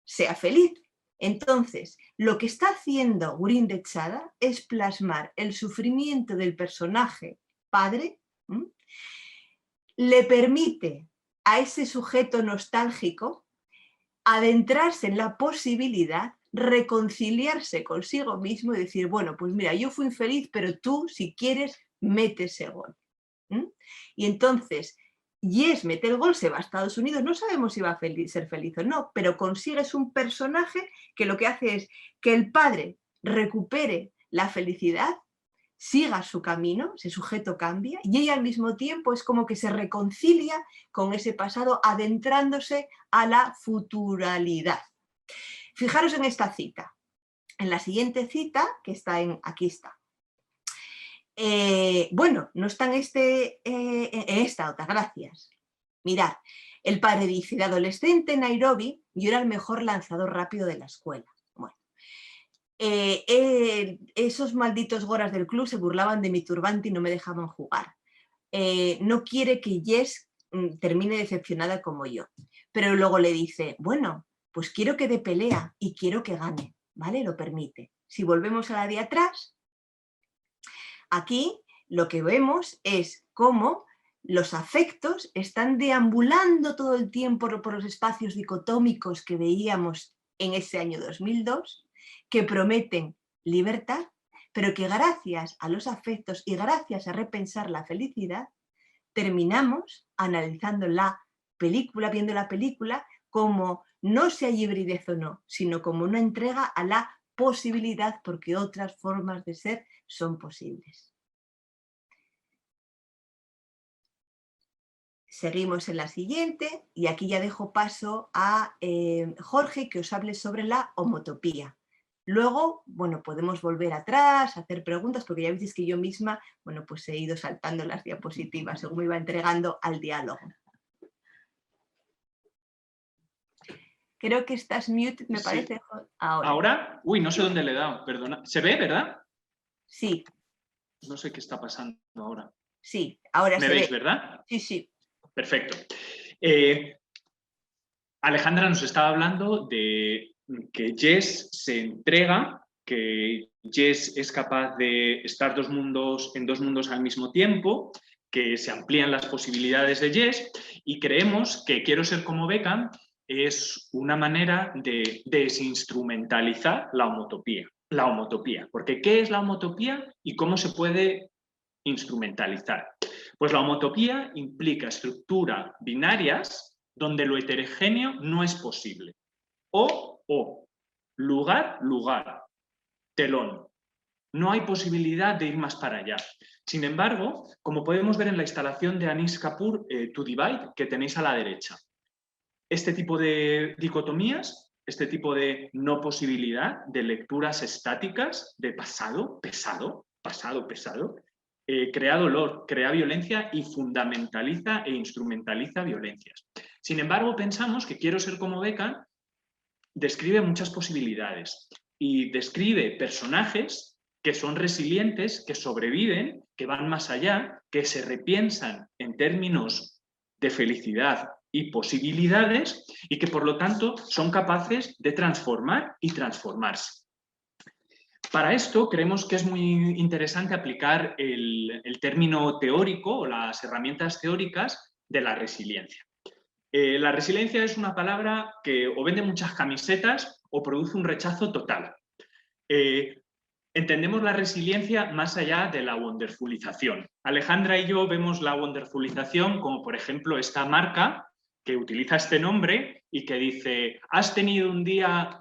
Speaker 2: sea feliz. Entonces, lo que está haciendo Gurím de Echada es plasmar el sufrimiento del personaje padre, le permite a ese sujeto nostálgico adentrarse en la posibilidad, reconciliarse consigo mismo y decir, bueno, pues mira, yo fui infeliz, pero tú, si quieres, mete ese gol. Y entonces, Yes mete el gol, se va a Estados Unidos, no sabemos si va a ser feliz o no, pero consigues un personaje que lo que hace es que el padre recupere la felicidad, siga su camino, ese sujeto cambia, y ella al mismo tiempo es como que se reconcilia con ese pasado, adentrándose a la futuralidad. Fijaros en esta cita, en la siguiente cita, que está aquí está. Bueno, no está en esta otra, gracias. Mirad, el padre dice, de adolescente en Nairobi, yo era el mejor lanzador rápido de la escuela. Bueno, esos malditos goras del club se burlaban de mi turbante y no me dejaban jugar. No quiere que Yes termine decepcionada como yo. Pero luego le dice, bueno, pues quiero que dé pelea y quiero que gane, ¿vale? Lo permite. Si volvemos a la de atrás, aquí lo que vemos es cómo los afectos están deambulando todo el tiempo por los espacios dicotómicos que veíamos en ese año 2002, que prometen libertad, pero que gracias a los afectos y gracias a repensar la felicidad, terminamos analizando la película, viendo la película como no si hay hibridez o no, sino como una entrega a la posibilidad porque otras formas de ser son posibles. Seguimos en la siguiente y aquí ya dejo paso a Jorge que os hable sobre la homotopía. Luego, bueno, podemos volver atrás, hacer preguntas, porque ya veis que yo misma, bueno, pues he ido saltando las diapositivas según me iba entregando al diálogo. Creo que estás mute, me parece. Sí.
Speaker 3: ¿Ahora? Uy, no sé dónde le he dado, perdona. ¿Se ve, verdad?
Speaker 2: Sí.
Speaker 3: No sé qué está pasando ahora.
Speaker 2: Sí, ahora se ve.
Speaker 3: ¿Me veis, verdad?
Speaker 2: Sí, sí.
Speaker 3: Perfecto. Alejandra nos estaba hablando de que Yes se entrega que Jess es capaz de estar en dos mundos al mismo tiempo, que se amplían las posibilidades de Jess, y creemos que Quiero ser como Beckham es una manera de desinstrumentalizar la homotopía. Porque ¿qué es la homotopía y cómo se puede instrumentalizar? Pues la homotopía implica estructuras binarias donde lo heterogéneo no es posible. O, lugar, telón. No hay posibilidad de ir más para allá. Sin embargo, como podemos ver en la instalación de Anish Kapoor, To Divide, que tenéis a la derecha, este tipo de dicotomías, este tipo de no posibilidad, de lecturas estáticas, de pasado, pesado, crea dolor, crea violencia y fundamentaliza e instrumentaliza violencias. Sin embargo, pensamos que Quiero ser como Beckham describe muchas posibilidades y describe personajes que son resilientes, que sobreviven, que van más allá, que se repiensan en términos de felicidad y posibilidades y que por lo tanto son capaces de transformar y transformarse. Para esto creemos que es muy interesante aplicar el término teórico o las herramientas teóricas de la resiliencia. La resiliencia es una palabra que o vende muchas camisetas o produce un rechazo total. Entendemos la resiliencia más allá de la wonderfulización. Alejandra y yo vemos la wonderfulización como, por ejemplo, esta marca que utiliza este nombre y que dice: has tenido un día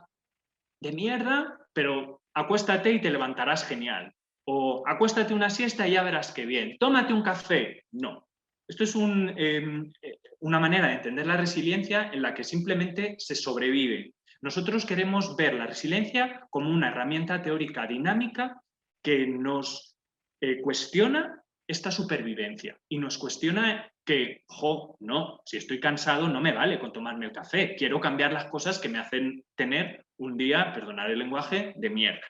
Speaker 3: de mierda, pero acuéstate y te levantarás genial. O acuéstate una siesta y ya verás qué bien. Tómate un café. No. Esto es una manera de entender la resiliencia en la que simplemente se sobrevive. Nosotros queremos ver la resiliencia como una herramienta teórica dinámica que nos cuestiona esta supervivencia y nos cuestiona que, no, si estoy cansado no me vale con tomarme el café, quiero cambiar las cosas que me hacen tener un día, perdonad el lenguaje, de mierda.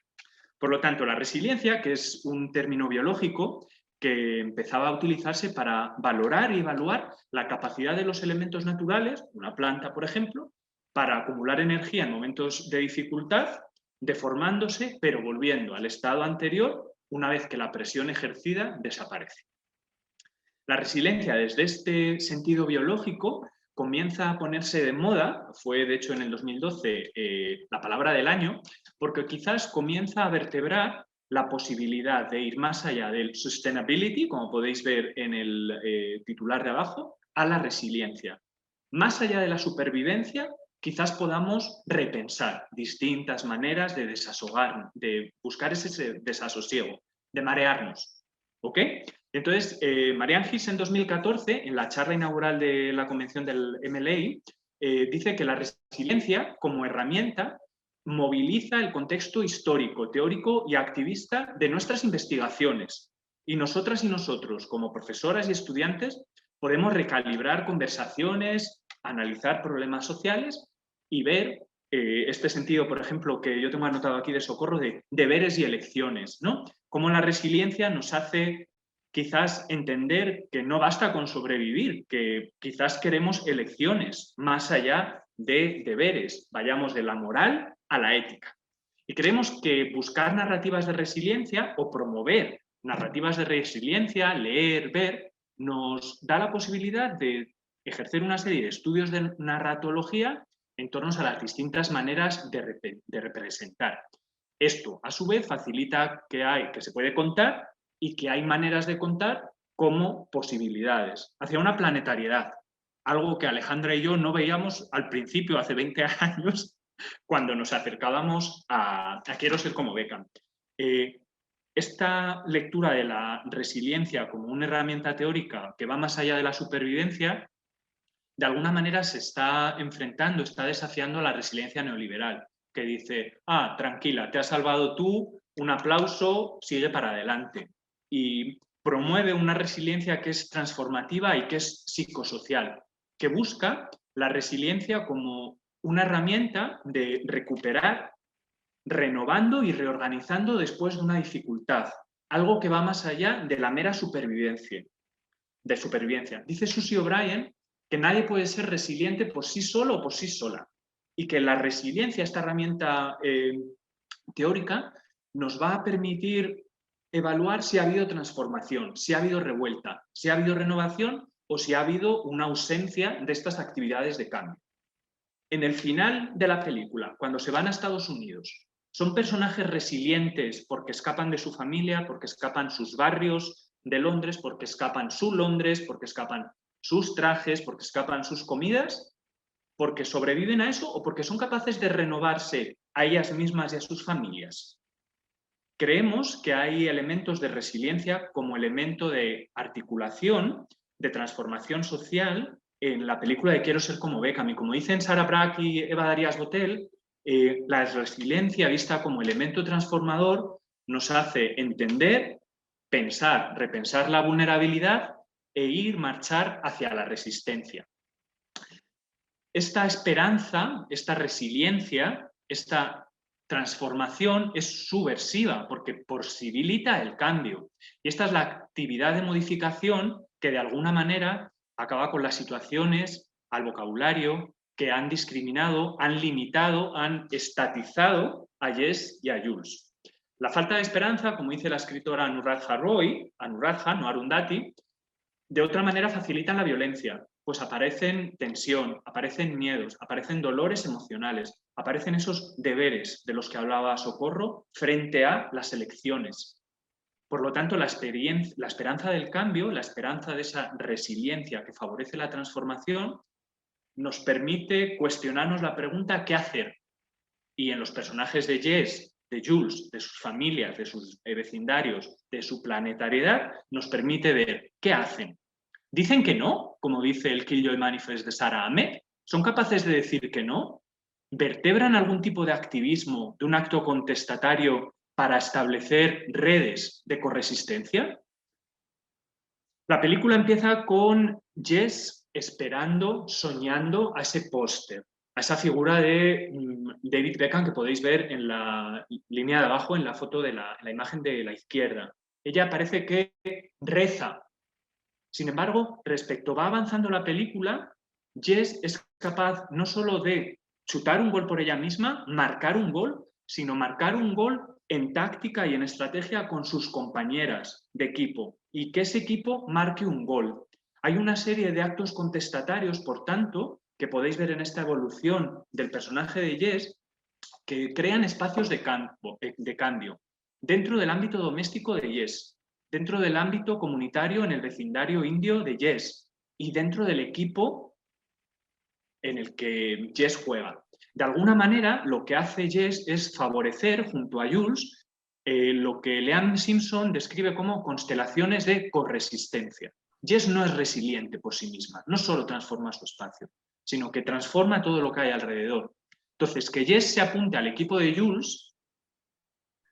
Speaker 3: Por lo tanto, la resiliencia, que es un término biológico que empezaba a utilizarse para valorar y evaluar la capacidad de los elementos naturales, una planta, por ejemplo, para acumular energía en momentos de dificultad, deformándose, pero volviendo al estado anterior una vez que la presión ejercida desaparece. La resiliencia, desde este sentido biológico, comienza a ponerse de moda, fue de hecho en el 2012 la palabra del año, porque quizás comienza a vertebrar la posibilidad de ir más allá del sustainability, como podéis ver en el titular de abajo, a la resiliencia. Más allá de la supervivencia, quizás podamos repensar distintas maneras de desahogarnos, de buscar ese desasosiego, de marearnos. ¿Ok? Entonces, Marianne Hiss en 2014, en la charla inaugural de la convención del MLA, dice que la resiliencia como herramienta moviliza el contexto histórico, teórico y activista de nuestras investigaciones. Y nosotras y nosotros, como profesoras y estudiantes, podemos recalibrar conversaciones, analizar problemas sociales y ver este sentido, por ejemplo, que yo tengo anotado aquí de Socorro, de deberes y elecciones, ¿no? Cómo la resiliencia nos hace quizás entender que no basta con sobrevivir, que quizás queremos elecciones más allá de deberes, vayamos de la moral a la ética. Y creemos que buscar narrativas de resiliencia o promover narrativas de resiliencia, leer, ver, nos da la posibilidad de ejercer una serie de estudios de narratología en torno a las distintas maneras de representar. Esto, a su vez, facilita que se puede contar y que hay maneras de contar como posibilidades, hacia una planetariedad, algo que Alejandra y yo no veíamos al principio, hace 20 años, cuando nos acercábamos a Quiero ser como Beckham. Esta lectura de la resiliencia como una herramienta teórica que va más allá de la supervivencia, de alguna manera se está enfrentando, está desafiando a la resiliencia neoliberal, que dice: tranquila, te has salvado tú, un aplauso, sigue para adelante. Y promueve una resiliencia que es transformativa y que es psicosocial, que busca la resiliencia como una herramienta de recuperar, renovando y reorganizando después de una dificultad, algo que va más allá de la mera supervivencia. Dice Susie O'Brien que nadie puede ser resiliente por sí solo o por sí sola y que la resiliencia, esta herramienta teórica, nos va a permitir evaluar si ha habido transformación, si ha habido revuelta, si ha habido renovación o si ha habido una ausencia de estas actividades de cambio. En el final de la película, cuando se van a Estados Unidos, son personajes resilientes porque escapan de su familia, porque escapan sus barrios de Londres, porque escapan su Londres, porque escapan sus trajes, porque escapan sus comidas, porque sobreviven a eso o porque son capaces de renovarse a ellas mismas y a sus familias. Creemos que hay elementos de resiliencia como elemento de articulación, de transformación social en la película de Quiero ser como Beckham. Y como dicen Sara Brack y Eva Darías Botel, la resiliencia vista como elemento transformador nos hace entender, pensar, repensar la vulnerabilidad e ir marchar hacia la resistencia. Esta esperanza, esta resiliencia, esta transformación es subversiva porque posibilita el cambio. Y esta es la actividad de modificación que de alguna manera acaba con las situaciones, al vocabulario que han discriminado, han limitado, han estatizado a Jess y a Jules. La falta de esperanza, como dice la escritora Anuradha Roy, Anuradha, no Arundhati, de otra manera facilitan la violencia, pues aparecen tensión, aparecen miedos, aparecen dolores emocionales, aparecen esos deberes de los que hablaba Socorro frente a las elecciones. Por lo tanto, la esperanza del cambio, la esperanza de esa resiliencia que favorece la transformación, nos permite cuestionarnos la pregunta ¿qué hacer? Y en los personajes de Jess, de Jules, de sus familias, de sus vecindarios, de su planetariedad, nos permite ver ¿qué hacen? ¿Dicen que no? Como dice el Killjoy Manifest de Sara Ahmed. ¿Son capaces de decir que no? ¿Vertebran algún tipo de activismo, de un acto contestatario para establecer redes de corresistencia? La película empieza con Jess esperando, soñando a ese póster, a esa figura de David Beckham que podéis ver en la línea de abajo, en la foto de la imagen de la izquierda. Ella parece que reza. Sin embargo, respecto va avanzando la película, Jess es capaz no solo de chutar un gol por ella misma, marcar un gol, sino marcar un gol en táctica y en estrategia con sus compañeras de equipo y que ese equipo marque un gol. Hay una serie de actos contestatarios, por tanto, que podéis ver en esta evolución del personaje de Jess, que crean espacios de cambio dentro del ámbito doméstico de Jess, dentro del ámbito comunitario en el vecindario indio de Jess y dentro del equipo en el que Jess juega. De alguna manera, lo que hace Jess es favorecer, junto a Jules, lo que Leanne Simpson describe como constelaciones de corresistencia. Jess no es resiliente por sí misma, no solo transforma su espacio, sino que transforma todo lo que hay alrededor. Entonces, que Jess se apunte al equipo de Jules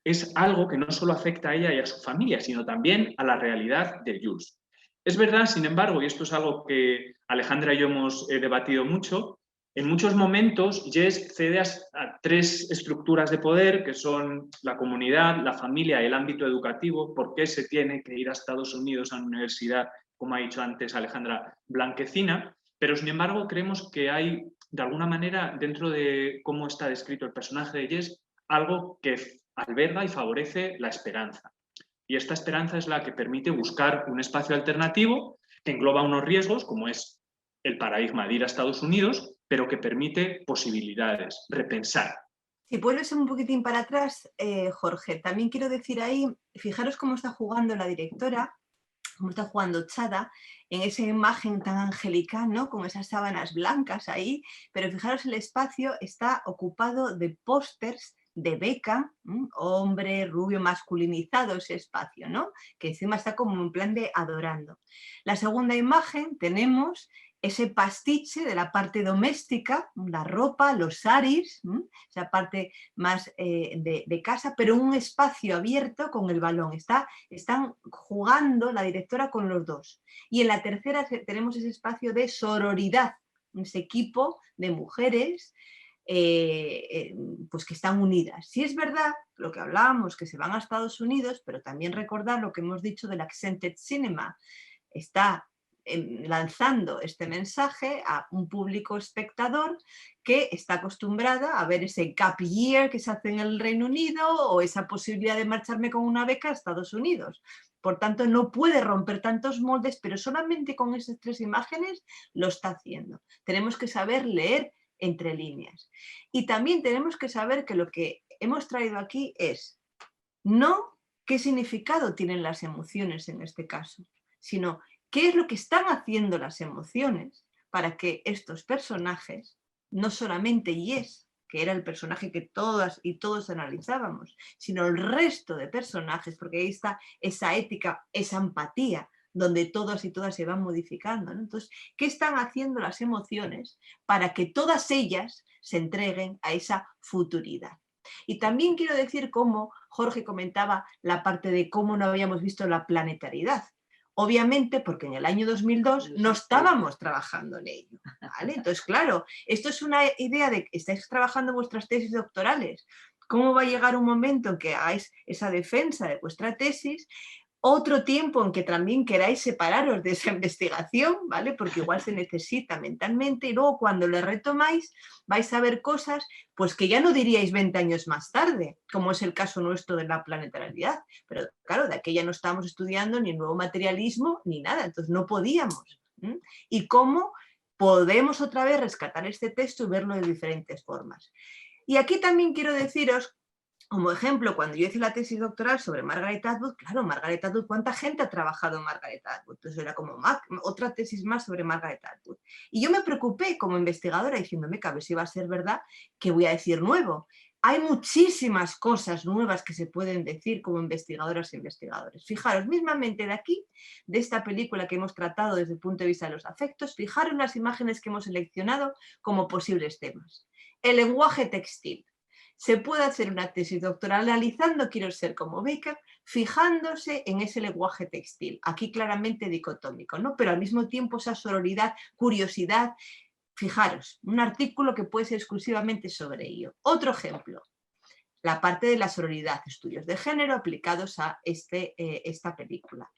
Speaker 3: es algo que no solo afecta a ella y a su familia, sino también a la realidad de Jules. Es verdad, sin embargo, y esto es algo que Alejandra y yo hemos debatido mucho, en muchos momentos Jess cede a tres estructuras de poder, que son la comunidad, la familia y el ámbito educativo. ¿Por qué se tiene que ir a Estados Unidos a una universidad, como ha dicho antes Alejandra, blanquecina? Pero, sin embargo, creemos que hay, de alguna manera, dentro de cómo está descrito el personaje de Jess, algo que alberga y favorece la esperanza. Y esta esperanza es la que permite buscar un espacio alternativo que engloba unos riesgos, como es el paradigma de ir a Estados Unidos, pero que permite posibilidades, repensar.
Speaker 2: Si vuelves un poquitín para atrás, Jorge, también quiero decir ahí, fijaros cómo está jugando la directora, cómo está jugando Chada en esa imagen tan angelical, ¿no? Con esas sábanas blancas ahí, pero fijaros, el espacio está ocupado de pósters de Beckham, hombre, rubio, masculinizado ese espacio, ¿no? Que encima está como en plan de adorando. La segunda imagen tenemos ese pastiche de la parte doméstica, la ropa, los saris, esa parte más de casa, pero un espacio abierto con el balón. Están jugando la directora con los dos. Y en la tercera tenemos ese espacio de sororidad, ese equipo de mujeres pues que están unidas. Sí es verdad lo que hablábamos, que se van a Estados Unidos, pero también recordar lo que hemos dicho del Accented Cinema. Está lanzando este mensaje a un público espectador que está acostumbrada a ver ese gap year que se hace en el Reino Unido o esa posibilidad de marcharme con una beca a Estados Unidos. Por tanto, no puede romper tantos moldes, pero solamente con esas 3 imágenes lo está haciendo. Tenemos que saber leer entre líneas. Y también tenemos que saber que lo que hemos traído aquí es no qué significado tienen las emociones en este caso, sino qué es lo que están haciendo las emociones para que estos personajes, no solamente Jess, que era el personaje que todas y todos analizábamos, sino el resto de personajes, porque ahí está esa ética, esa empatía, donde todos y todas se van modificando, ¿no? Entonces, ¿qué están haciendo las emociones para que todas ellas se entreguen a esa futuridad? Y también quiero decir cómo Jorge comentaba la parte de cómo no habíamos visto la planetariedad. Obviamente porque en el año 2002 no estábamos trabajando en ello, ¿vale? Entonces, claro, esto es una idea de que estáis trabajando vuestras tesis doctorales. ¿Cómo va a llegar un momento en que hagáis esa defensa de vuestra tesis? Otro tiempo en que también queráis separaros de esa investigación, ¿vale? Porque igual se necesita mentalmente y luego cuando le retomáis vais a ver cosas pues que ya no diríais 20 años más tarde, como es el caso nuestro de la planetariedad. Pero claro, de aquella no estábamos estudiando ni nuevo materialismo ni nada, entonces no podíamos. ¿Y cómo podemos otra vez rescatar este texto y verlo de diferentes formas? Y aquí también quiero deciros, como ejemplo, cuando yo hice la tesis doctoral sobre Margaret Atwood, claro, Margaret Atwood, ¿cuánta gente ha trabajado en Margaret Atwood? Entonces era como otra tesis más sobre Margaret Atwood. Y yo me preocupé como investigadora diciéndome que a ver si va a ser verdad que voy a decir nuevo. Hay muchísimas cosas nuevas que se pueden decir como investigadoras e investigadores. Fijaros, mismamente de aquí, de esta película que hemos tratado desde el punto de vista de los afectos, fijaros las imágenes que hemos seleccionado como posibles temas. El lenguaje textil. Se puede hacer una tesis doctoral analizando Quiero ser como Baker, fijándose en ese lenguaje textil, aquí claramente dicotómico, ¿no? Pero al mismo tiempo esa sororidad, curiosidad. Fijaros, un artículo que puede ser exclusivamente sobre ello. Otro ejemplo, la parte de la sororidad, estudios de género aplicados a esta película.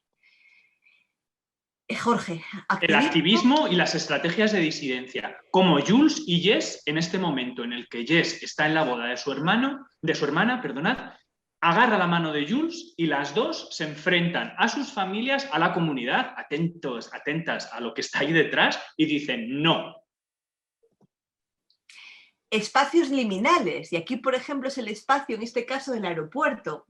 Speaker 2: Jorge,
Speaker 3: el activismo y las estrategias de disidencia, como Jules y Jess en este momento en el que Jess está en la boda de su hermana, agarra la mano de Jules y las dos se enfrentan a sus familias, a la comunidad, atentas a lo que está ahí detrás y dicen no.
Speaker 2: Espacios liminales, y aquí por ejemplo es el espacio, en este caso del aeropuerto.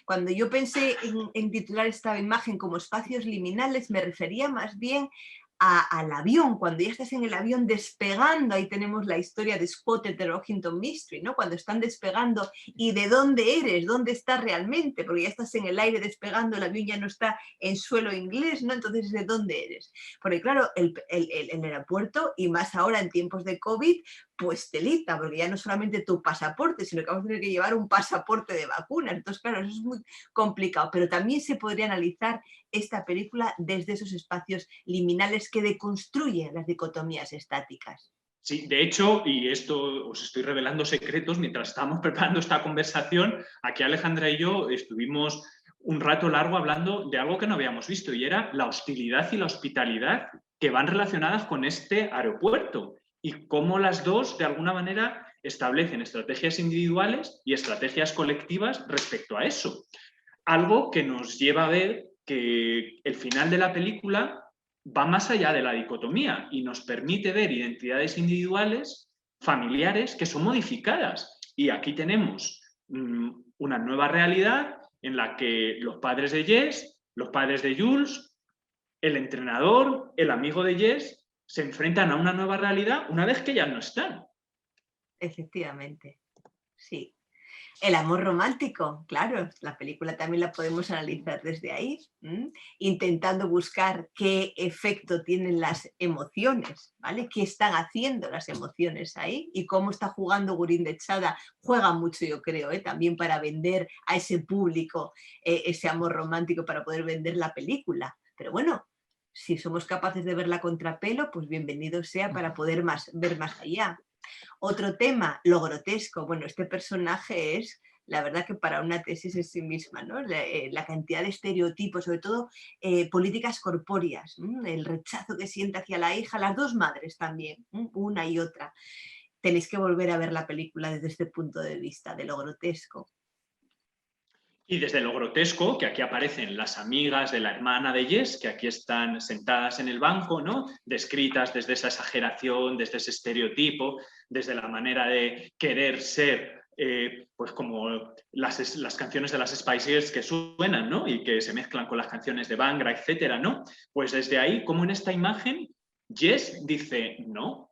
Speaker 2: Cuando yo pensé en titular esta imagen como espacios liminales, me refería más bien al avión, cuando ya estás en el avión despegando, ahí tenemos la historia de Spotted de Rockington Mystery, ¿no? Cuando están despegando y de dónde eres, dónde estás realmente, porque ya estás en el aire despegando, el avión ya no está en suelo inglés, ¿no? Entonces, ¿de dónde eres? Porque claro, el aeropuerto, y más ahora en tiempos de COVID, pues telita, porque ya no solamente tu pasaporte, sino que vamos a tener que llevar un pasaporte de vacuna. Entonces, claro, eso es muy complicado, pero también se podría analizar esta película desde esos espacios liminales que deconstruyen las dicotomías estáticas.
Speaker 3: Sí, de hecho, y esto os estoy revelando secretos, mientras estábamos preparando esta conversación, aquí Alejandra y yo estuvimos un rato largo hablando de algo que no habíamos visto y era la hostilidad y la hospitalidad que van relacionadas con este aeropuerto y cómo las dos, de alguna manera, establecen estrategias individuales y estrategias colectivas respecto a eso. Algo que nos lleva a ver que el final de la película va más allá de la dicotomía y nos permite ver identidades individuales, familiares, que son modificadas. Y aquí tenemos una nueva realidad en la que los padres de Jess, los padres de Jules, el entrenador, el amigo de Jess, se enfrentan a una nueva realidad una vez que ya no están.
Speaker 2: Efectivamente, sí. El amor romántico, claro, la película también la podemos analizar desde ahí, intentando buscar qué efecto tienen las emociones, ¿vale? ¿Qué están haciendo las emociones ahí? Y cómo está jugando Gurrín de Echada, juega mucho yo creo, también para vender a ese público ese amor romántico para poder vender la película. Pero bueno, si somos capaces de verla a contrapelo, pues bienvenido sea para poder ver más allá. Otro tema, lo grotesco. Bueno, este personaje es la verdad que para una tesis en sí misma, ¿no? La cantidad de estereotipos, sobre todo políticas corpóreas, el rechazo que siente hacia la hija, las dos madres también, una y otra. Tenéis que volver a ver la película desde este punto de vista, de lo grotesco.
Speaker 3: Y desde lo grotesco, que aquí aparecen las amigas de la hermana de Jess, que aquí están sentadas en el banco, ¿no? Descritas desde esa exageración, desde ese estereotipo, desde la manera de querer ser, pues como las canciones de las Spice Girls que suenan, ¿no? Y que se mezclan con las canciones de Bangra, etcétera, ¿no? Pues desde ahí, como en esta imagen, Jess dice, no.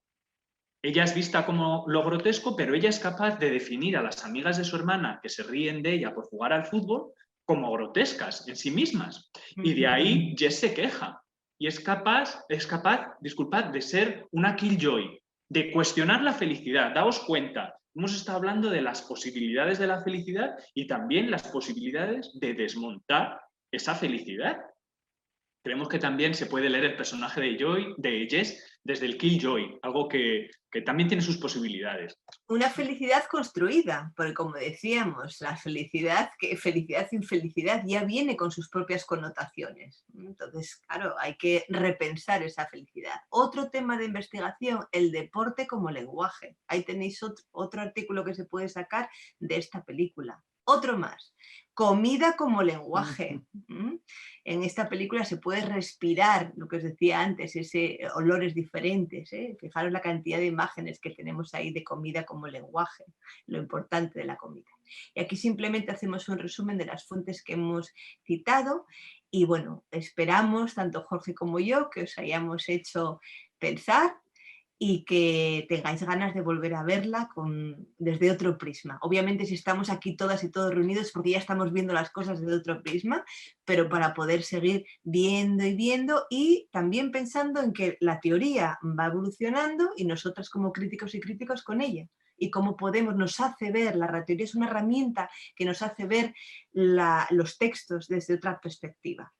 Speaker 3: Ella es vista como lo grotesco, pero ella es capaz de definir a las amigas de su hermana que se ríen de ella por jugar al fútbol como grotescas en sí mismas. Y de ahí Jess se queja y es capaz, disculpad, de ser una killjoy, de cuestionar la felicidad. Daos cuenta, hemos estado hablando de las posibilidades de la felicidad y también las posibilidades de desmontar esa felicidad. Creemos que también se puede leer el personaje de Jess desde el Killjoy, algo que también tiene sus posibilidades.
Speaker 2: Una felicidad construida, porque como decíamos, la felicidad sin felicidad ya viene con sus propias connotaciones. Entonces, claro, hay que repensar esa felicidad. Otro tema de investigación, el deporte como lenguaje. Ahí tenéis otro artículo que se puede sacar de esta película. Otro más. Comida como lenguaje. En esta película se puede respirar, lo que os decía antes, olores diferentes. Fijaros la cantidad de imágenes que tenemos ahí de comida como lenguaje, lo importante de la comida. Y aquí simplemente hacemos un resumen de las fuentes que hemos citado y bueno, esperamos, tanto Jorge como yo, que os hayamos hecho pensar y que tengáis ganas de volver a verla desde otro prisma. Obviamente si estamos aquí todas y todos reunidos porque ya estamos viendo las cosas desde otro prisma, pero para poder seguir viendo y viendo y también pensando en que la teoría va evolucionando y nosotras como críticos y críticos con ella. Y cómo nos hace ver, la teoría es una herramienta que nos hace ver los textos desde otra perspectiva.